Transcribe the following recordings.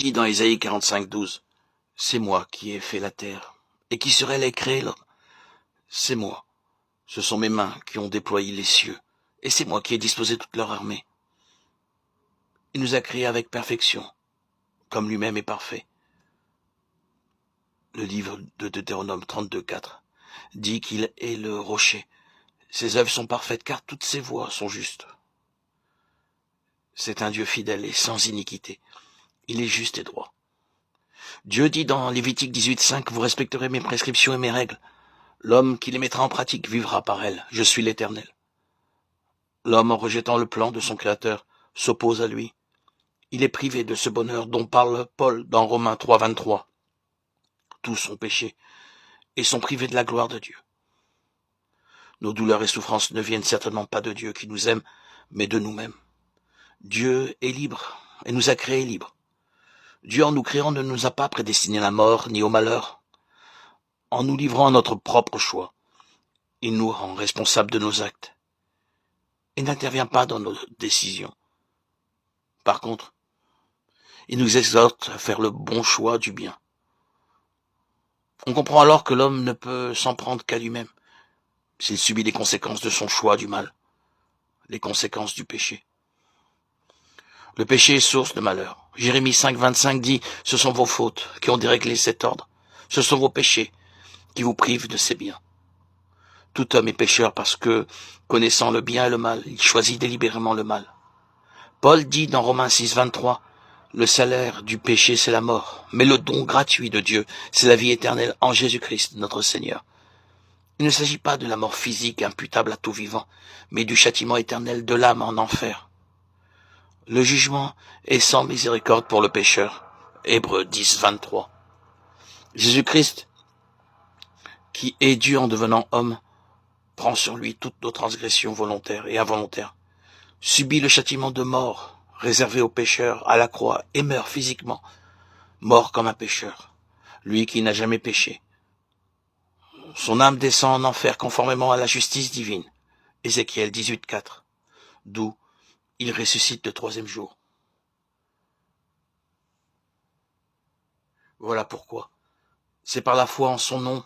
dit dans Ésaïe 45:12, « C'est moi qui ai fait la terre, et qui serait créé l'homme. C'est moi. Ce sont mes mains qui ont déployé les cieux, et c'est moi qui ai disposé toute leur armée. Il nous a créés avec perfection, comme lui-même est parfait. » Le livre de Deutéronome 32:4 dit qu'il est le rocher. Ses œuvres sont parfaites, car toutes ses voies sont justes. C'est un Dieu fidèle et sans iniquité. Il est juste et droit. Dieu dit dans Lévitique 18:5, « Vous respecterez mes prescriptions et mes règles. L'homme qui les mettra en pratique vivra par elles. Je suis l'Éternel. » L'homme, en rejetant le plan de son Créateur, s'oppose à lui. Il est privé de ce bonheur dont parle Paul dans Romains 3:23. Tous ont péché et sont privés de la gloire de Dieu. Nos douleurs et souffrances ne viennent certainement pas de Dieu qui nous aime, mais de nous-mêmes. Dieu est libre et nous a créés libres. Dieu, en nous créant, ne nous a pas prédestinés à la mort ni au malheur. En nous livrant à notre propre choix, il nous rend responsables de nos actes et n'intervient pas dans nos décisions. Par contre, il nous exhorte à faire le bon choix du bien. On comprend alors que l'homme ne peut s'en prendre qu'à lui-même s'il subit les conséquences de son choix du mal, les conséquences du péché. Le péché est source de malheur. Jérémie 5:25 dit « Ce sont vos fautes qui ont déréglé cet ordre. Ce sont vos péchés qui vous privent de ces biens. » Tout homme est pécheur parce que, connaissant le bien et le mal, il choisit délibérément le mal. Paul dit dans Romains 6:23 « Le salaire du péché, c'est la mort, mais le don gratuit de Dieu, c'est la vie éternelle en Jésus-Christ, notre Seigneur. » Il ne s'agit pas de la mort physique imputable à tout vivant, mais du châtiment éternel de l'âme en enfer. Le jugement est sans miséricorde pour le pécheur. Hébreux 10:23. Jésus-Christ, qui est Dieu en devenant homme, prend sur lui toutes nos transgressions volontaires et involontaires, subit le châtiment de mort réservé aux pécheurs à la croix et meurt physiquement, mort comme un pécheur, lui qui n'a jamais péché. Son âme descend en enfer conformément à la justice divine. Ézéchiel 18:4, d'où il ressuscite le troisième jour. Voilà pourquoi. C'est par la foi en son nom,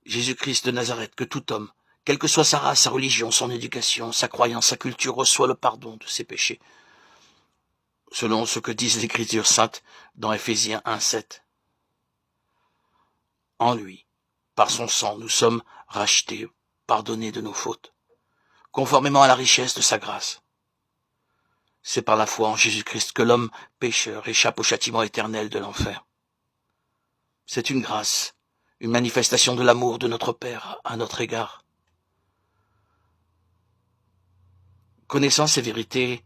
Jésus-Christ de Nazareth, que tout homme, quelle que soit sa race, sa religion, son éducation, sa croyance, sa culture, reçoit le pardon de ses péchés, selon ce que disent l'Écriture sainte dans Éphésiens 1:7. En lui, par son sang, nous sommes rachetés, pardonnés de nos fautes, conformément à la richesse de sa grâce. C'est par la foi en Jésus-Christ que l'homme pécheur échappe au châtiment éternel de l'enfer. C'est une grâce, une manifestation de l'amour de notre Père à notre égard. Connaissant ces vérités,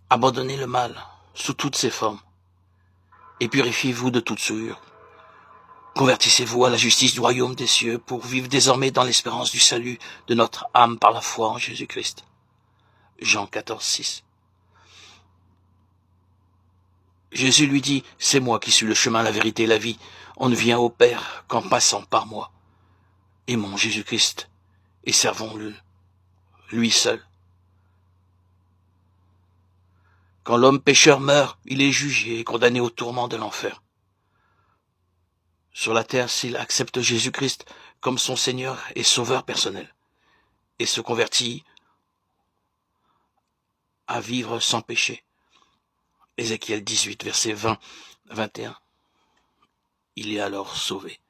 abandonnez le mal sous toutes ses formes et purifiez-vous de toute souillure. Convertissez-vous à la justice du royaume des cieux pour vivre désormais dans l'espérance du salut de notre âme par la foi en Jésus-Christ. Jean 14:6. Jésus lui dit, « C'est moi qui suis le chemin, la vérité et la vie. On ne vient au Père qu'en passant par moi. Aimons Jésus-Christ et servons-le, lui seul. » Quand l'homme pécheur meurt, il est jugé et condamné au tourment de l'enfer. Sur la terre, s'il accepte Jésus-Christ comme son Seigneur et Sauveur personnel et se convertit à vivre sans péché. Ézéchiel 18, versets 20-21. Il est alors sauvé.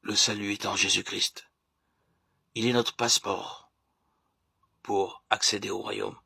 Le salut est en Jésus-Christ. Il est notre passeport pour accéder au royaume.